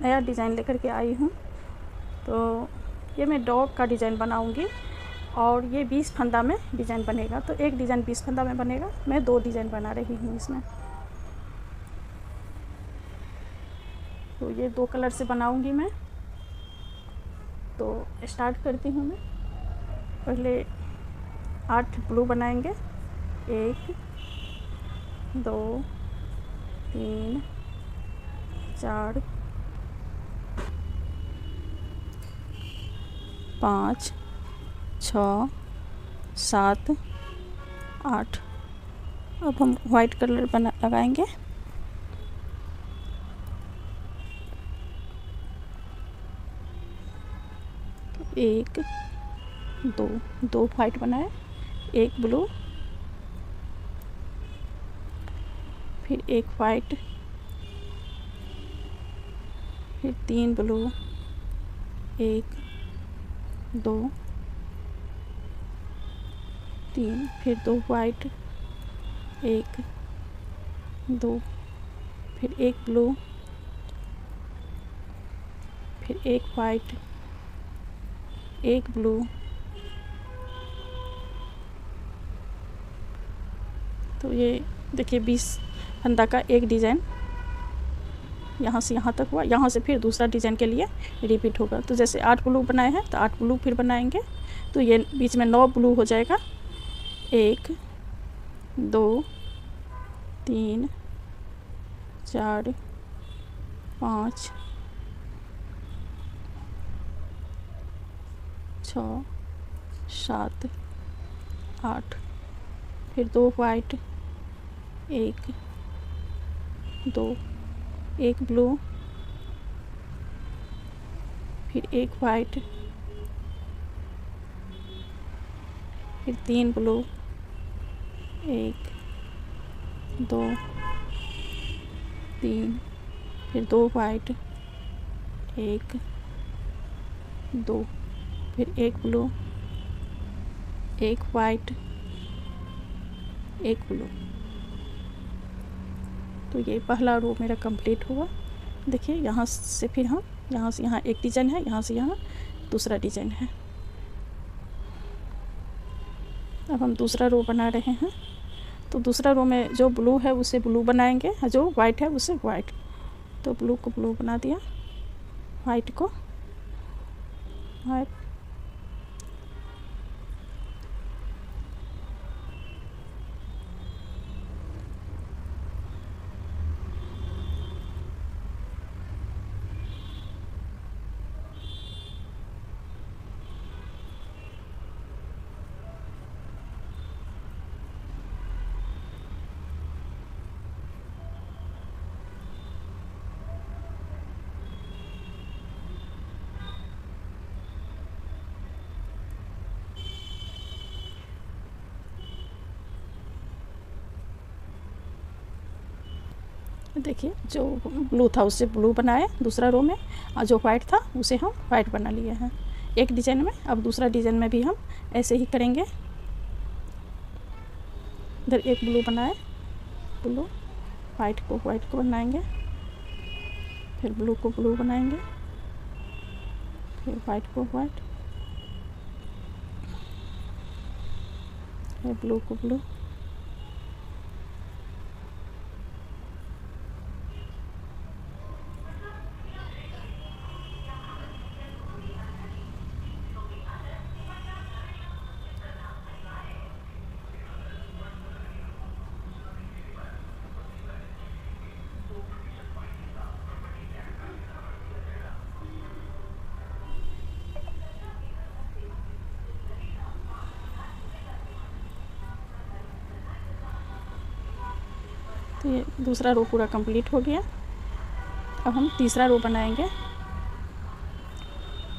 नया डिज़ाइन लेकर के आई हूँ। तो ये मैं डॉग का डिज़ाइन बनाऊँगी और ये 20 फंदा में डिज़ाइन बनेगा। तो एक डिज़ाइन 20 फंदा में बनेगा, मैं 2 डिज़ाइन बना रही हूँ इसमें। तो ये 2 कलर से बनाऊँगी मैं। तो स्टार्ट करती हूँ मैं। पहले 8 ब्लू बनाएंगे। 1 2 3 4 5 6 7 8। अब हम वाइट कलर लगाएंगे। तो 1 2 वाइट बनाए, 1 ब्लू, फिर 1 वाइट, फिर 3 ब्लू, 1 2 3, फिर 2 वाइट, 1 2, फिर 1 ब्लू, फिर 1 वाइट, 1 ब्लू। तो ये देखिए 20 फंदा का एक डिज़ाइन यहाँ से यहाँ तक हुआ। यहाँ से फिर दूसरा डिज़ाइन के लिए रिपीट होगा। तो जैसे 8 ब्लू बनाए हैं तो 8 ब्लू फिर बनाएंगे। तो ये बीच में 9 ब्लू हो जाएगा। 1 2 3 4 5 6 7 8, फिर 2 वाइट, 1 2, 1 ब्लू, फिर 1 वाइट, फिर 3 ब्लू, 1 2 3, फिर 2 वाइट, 1 2, फिर 1 ब्लू, 1 वाइट, 1 ब्लू। तो ये पहला रो मेरा कंप्लीट हुआ। देखिए यहाँ से फिर हम यहाँ से यहाँ एक डिज़ाइन है, यहाँ से यहाँ दूसरा डिज़ाइन है। अब हम दूसरा रो बना रहे हैं। तो दूसरा रो में जो ब्लू है उसे ब्लू बनाएंगे और जो वाइट है उसे वाइट। तो ब्लू को ब्लू बना दिया, वाइट को वाइट। देखिए जो ब्लू था उससे ब्लू बनाए दूसरा रो में, और जो वाइट था उसे हम वाइट बना लिए हैं एक डिज़ाइन में। अब दूसरा डिज़ाइन में भी हम ऐसे ही करेंगे। इधर एक ब्लू बनाए, ब्लू, वाइट को बनाएंगे, फिर ब्लू को ब्लू बनाएंगे, फिर वाइट को वाइट, फिर ब्लू को ब्लू। तो ये दूसरा रो पूरा कंप्लीट हो गया। अब हम तीसरा रो बनाएंगे।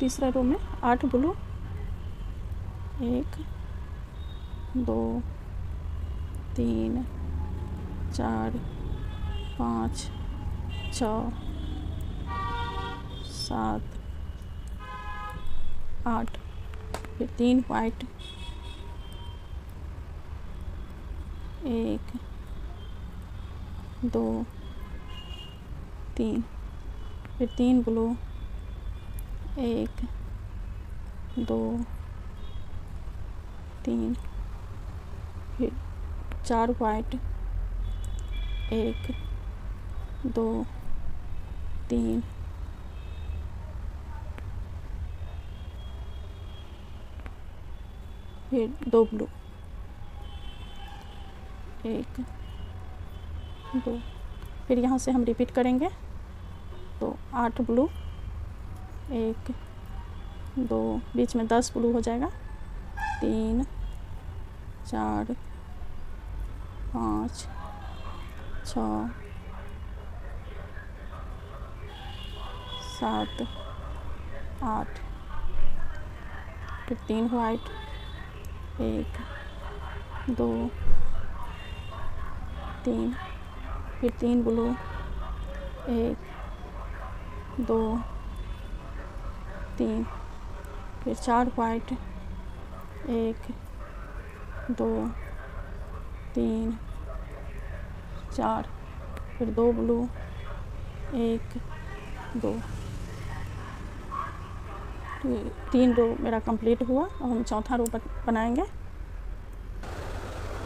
तीसरा रो में 8 ब्लू, 1 2 3 4 5 6 7 8, फिर 3 वाइट, 1 2 3, फिर 3 ब्लू, 1 2 3, फिर 4 वाइट, 1 2 3, फिर 2 ब्लू, 1 2, फिर यहाँ से हम रिपीट करेंगे तो 8 ब्लू, 1 2, बीच में 10 ब्लू हो जाएगा, 3 4 5 6 7 8, फिर 3 वाइट, 1 2 3, फिर 3 ब्लू, 1 2 3, फिर 4 वाइट, 1 2 3 4, फिर 2 ब्लू, 1 2, 3 रो मेरा कंप्लीट हुआ। अब हम चौथा रो बनाएंगे।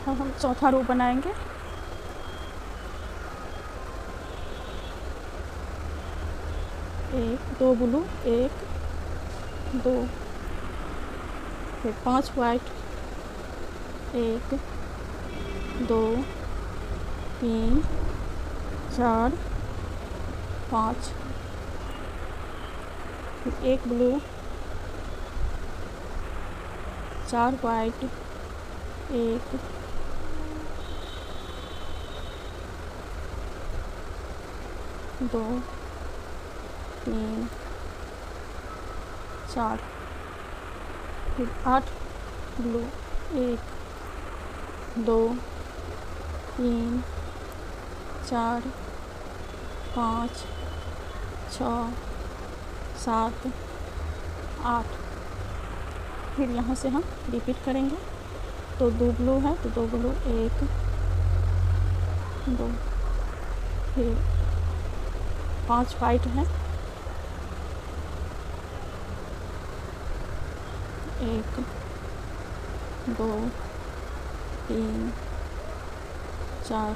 अब हम चौथा रो बनाएंगे। एक 2 ब्लू, 1 2, फिर 5 वाइट, 1 2 3 4 5, फिर 1 ब्लू, 4 वाइट, 1 2 3 4, फिर 8 ब्लू, 1 2 3 4 5 6 7 8, फिर यहाँ से हम रिपीट करेंगे तो 2 ब्लू है तो 2 ब्लू, 1 2, फिर 5 वाइट है, 1 2 3 4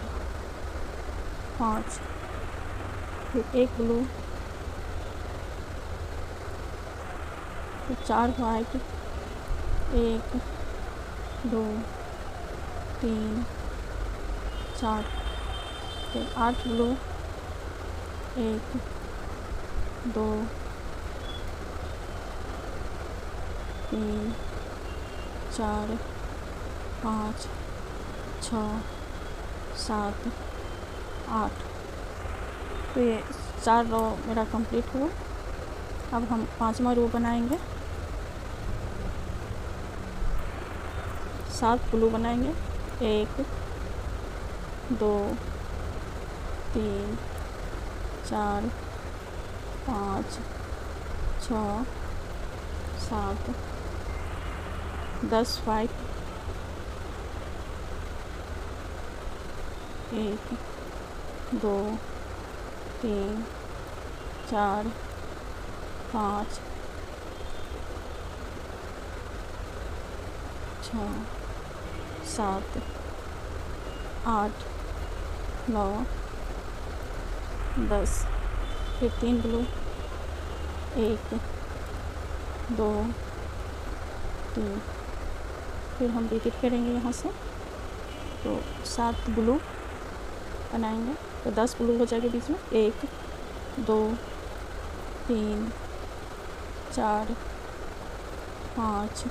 5, फिर 1 ब्लू, फिर 4 वाइट, 1 2 3 4, फिर 8 ब्लू, 1 2 3 4 5 6 7 8, तो ये 4 रो मेरा कंप्लीट हुआ। अब हम 5वां रो बनाएंगे। 7 ब्लू बनाएंगे, 1 2 3 4 5 6 7 10 वाइट, 1 2 3 4 5 6 7 8 9 10, फिर 3 ब्लू, 1 2 3, फिर हम रिपीट करेंगे यहाँ से तो 7 ब्लू बनाएंगे तो 10 ब्लू हो जाएगा बीच में, 1 2 3 4 5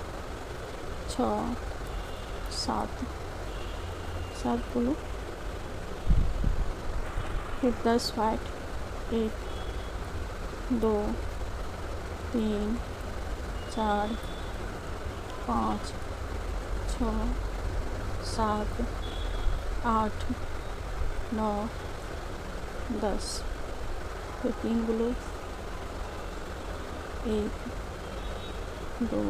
6 7 ब्लू, फिर 10 वाइट, 1 2 3 4 5 6 7 8 9 10, फिर 3 ब्लू, 1 2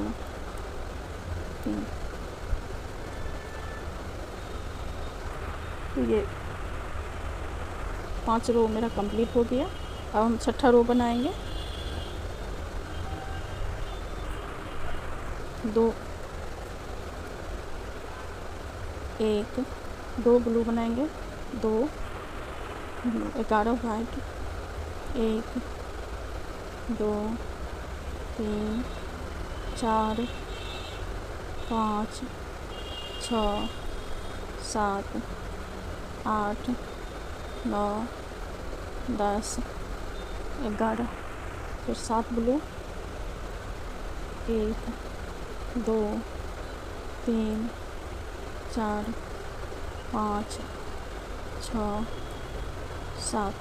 3, तो ये 5 रो मेरा कंप्लीट हो गया। अब हम छठा रो बनाएंगे। 2 1 2 ब्लू बनाएंगे, 2 11 वाइट, 1 2 3 4 5 6 7 8 9 10 11, फिर 7 ब्लू, 1 2 3 4 5 6 7,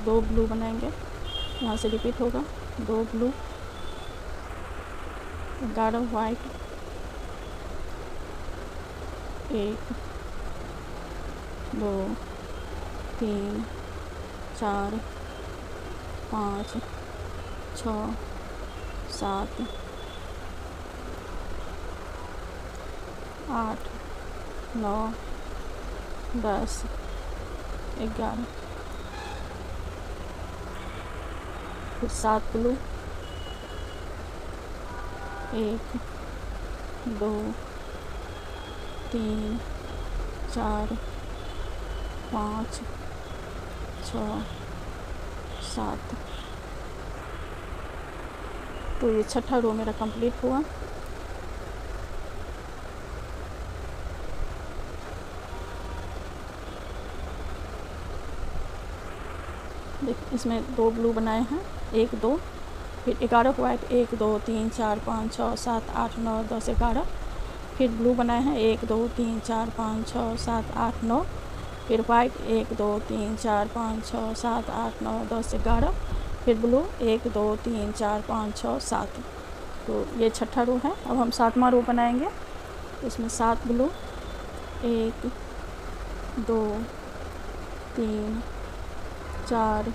2 ब्लू बनाएंगे, यहाँ से रिपीट होगा, 2 ब्लू, 11 वाइट, 1 2 3 4 5 6 7 8 9 10 11, फिर 7 ब्लू, 1 2 3 4 5 6 7। तो ये छठा रो मेरा कंप्लीट हुआ। देख, इसमें 2 ब्लू बनाए हैं, 1 2, फिर 11 वाइट, 1 2 3 4 5 6 7 8 9 10 11, फिर ब्लू बनाए हैं 1 2 3 4 5 6 7 8 9, फिर वाइट 1 2 3 4 5 6 7 8 9 10 11, फिर ब्लू 1 2 3 4 5 6 7। तो ये छठा रो है। अब हम 7वां रो बनाएंगे। इसमें 7 ब्लू, 1 2 3 4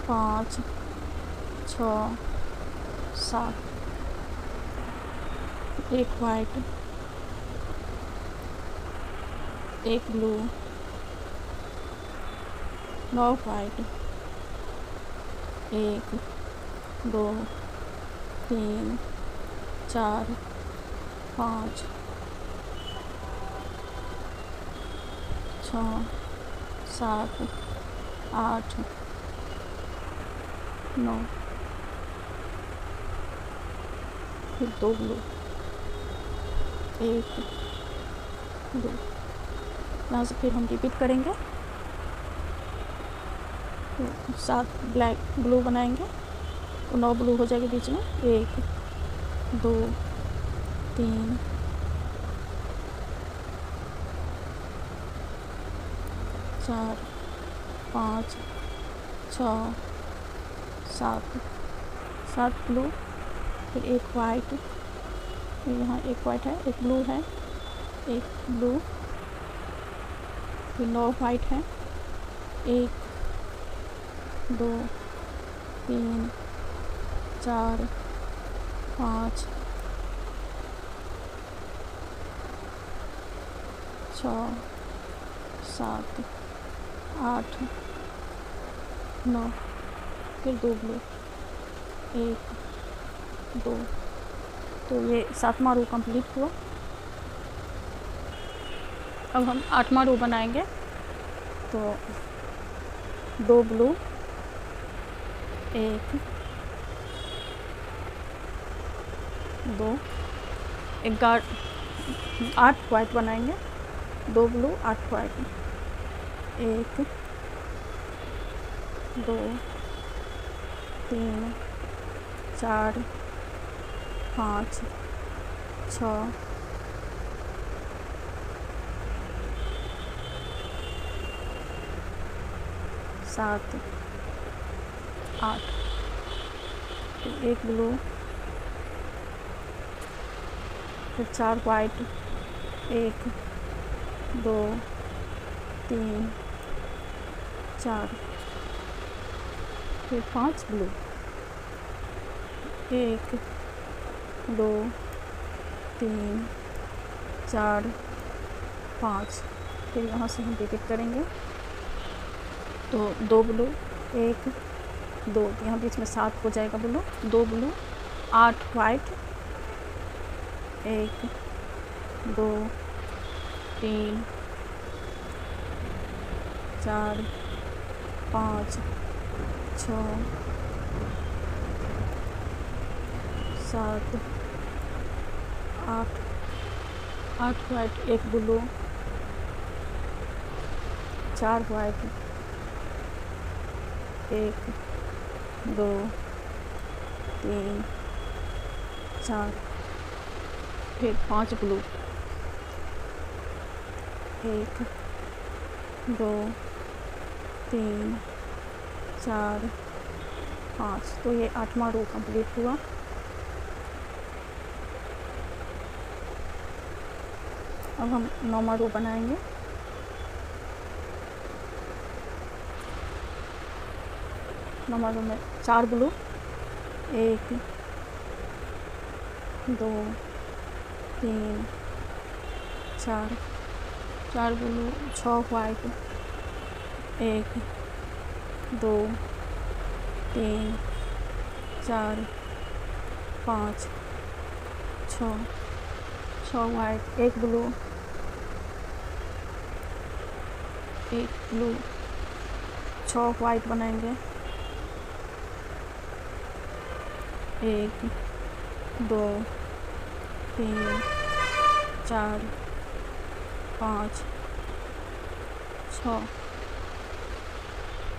5 6 7, 1 वाइट, 1 ब्लू, 9 वाइट, 1 2 3 4 5 6 7 8 9, फिर 2 ब्लू, 1 2, यहाँ से फिर हम रिपीट करेंगे। 7 ब्लैक ब्लू बनाएंगे, तो 9 ब्लू हो जाएगी बीच में, 1 2 3 4 5 6 7, 7 ब्लू, फिर 1 वाइट, फिर यहाँ 1 वाइट है, 1 ब्लू है, 1 ब्लू, फिर 9 वाइट है, 1 2 3 4 5 6 7 8 9, फिर 2 ब्लू, 1 2। तो ये 7वां रो कंप्लीट हुआ। अब हम 8वां रो बनाएंगे। तो 2 ब्लू, 1 2 8 वाइट बनाएंगे, 2 ब्लू 8 वाइट, 1 2 3 4 5 6 7 8, 1 ब्लू, फिर 4 वाइट, 1 2 3 4, फिर 5 ब्लू, 1 2 3 4 5, फिर यहाँ से हम रिपीट करेंगे। तो 2 ब्लू, 1 2, तो यहाँ बीच में 7 हो जाएगा blue, 2 blue, 8 white, 1 2 3 4 5 6 7 8 8 white, 1 blue, 4 white, 1 2 3 4, फिर 5 ब्लू, 1 2 3 4 5। तो ये 8वां रो कंप्लीट हुआ। अब हम 9वां रो बनाएंगे। नंबर रो में 4 blue, 1 2 3 4, 4 blue, 6 white, 1 2 3 4 5 6 white, 1 blue, 1 blue, 6 white बनाएंगे, 1 2 3 4 5 6,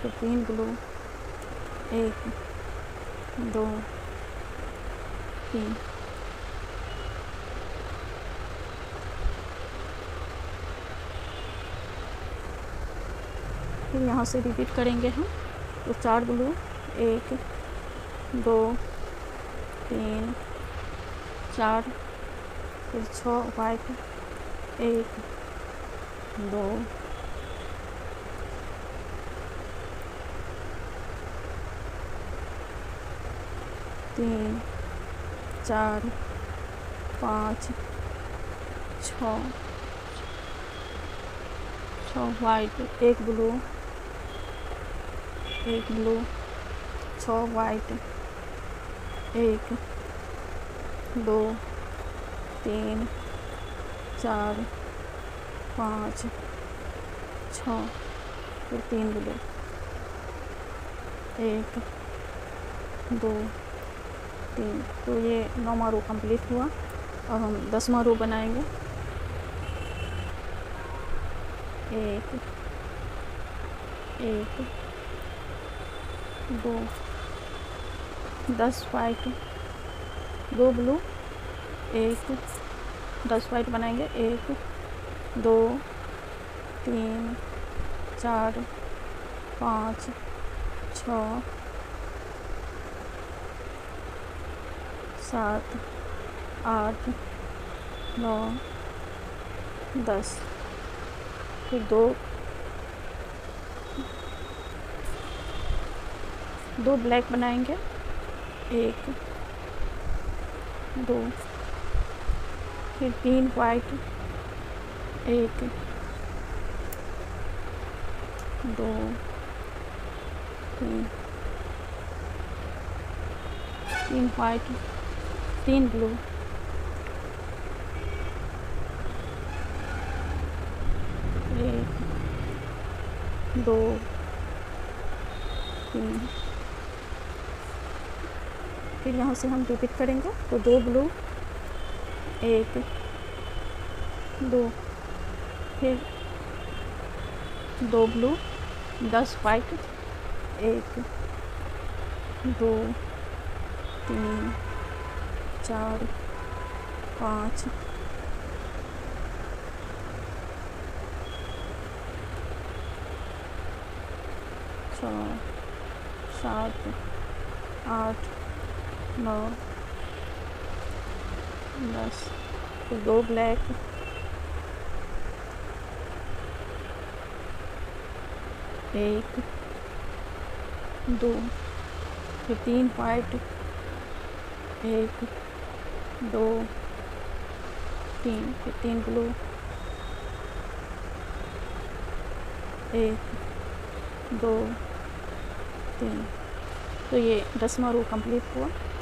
तो 3 ब्लू, 1 2 3, फिर यहाँ से रिपीट करेंगे हम। तो 4 ब्लू, 1 2 3 4, फिर 6 वाइट, 1 2 3 4 5 6 वाइट, 1 ब्लू, 6 वाइट, 1 2 3 4 5 6, फिर 3 ब्लू, 1 2 3। तो ये 9वां रो कंप्लीट हुआ। अब हम 10वां रो बनाएंगे। 1 1 2 10 वाइट, 2 ब्लू, 1 10 वाइट बनाएंगे, 1 2 3 4 5 6 7 8 9 10, फिर 2 ब्लैक बनाएंगे, 1 2, फिर 3 वाइट, 1 2 3 वाइट, 3 ब्लू, 1 2 3, फिर यहाँ से हम रिपीट करेंगे। तो 2 ब्लू, 1 2, फिर 2 ब्लू, 10 वाइट, 1 2 3 4 5 6 7 8 9 10, फिर 2 ब्लैक, 1 2, फिर 3 वाइट, 1 2 3, फिर 3 ब्लू, 1 2 3। तो ये 10वां रो कंप्लीट हुआ।